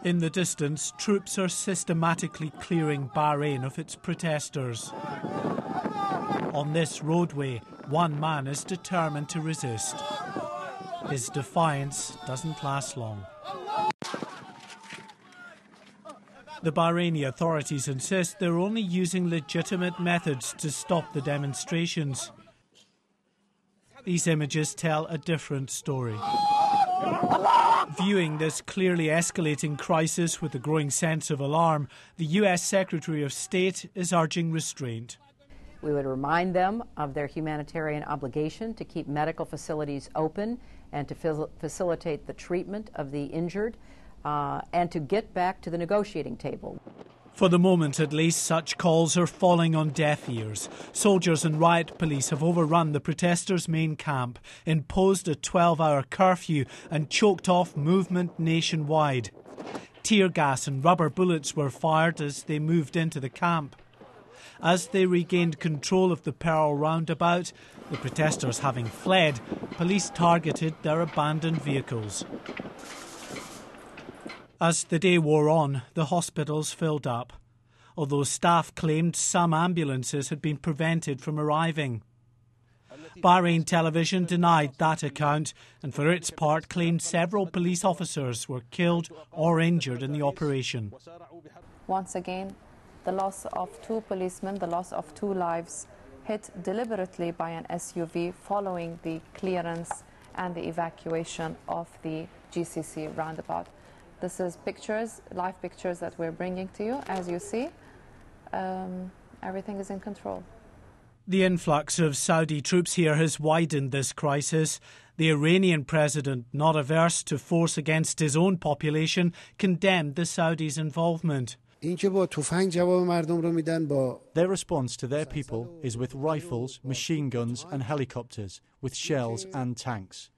In the distance, troops are systematically clearing Bharain of its protesters. On this roadway, one man is determined to resist. His defiance doesn't last long. The Bahraini authorities insist they're only using legitimate methods to stop the demonstrations. These images tell a different story. Viewing this clearly escalating crisis with a growing sense of alarm, the US Secretary of State is urging restraint. We would remind them of their humanitarian obligation to keep medical facilities open and to facilitate the treatment of the injured and to get back to the negotiating table. For the moment, at least, such calls are falling on deaf ears. Soldiers and riot police have overrun the protesters' main camp, imposed a 12-hour curfew and choked off movement nationwide. Tear gas and rubber bullets were fired as they moved into the camp. As they regained control of the Pearl roundabout, the protesters having fled, police targeted their abandoned vehicles. As the day wore on, the hospitals filled up, although staff claimed some ambulances had been prevented from arriving. Bahrain television denied that account and for its part claimed several police officers were killed or injured in the operation. Once again, the loss of 2 policemen, the loss of 2 lives, hit deliberately by an SUV following the clearance and the evacuation of the GCC roundabout. This is pictures, live pictures that we're bringing to you. As you see, everything is in control. The influx of Saudi troops here has widened this crisis. The Iranian president, not averse to force against his own population, condemned the Saudis' involvement. Their response to their people is with rifles, machine guns and helicopters, with shells and tanks.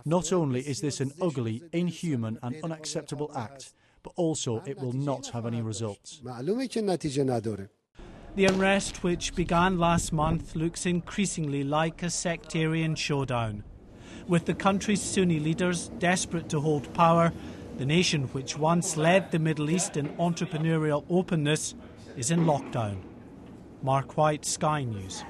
Not only is this an ugly, inhuman and unacceptable act, but also it will not have any results. The unrest, which began last month, looks increasingly like a sectarian showdown. With the country's Sunni leaders desperate to hold power, the nation which once led the Middle East in entrepreneurial openness is in lockdown. Mark White, Sky News.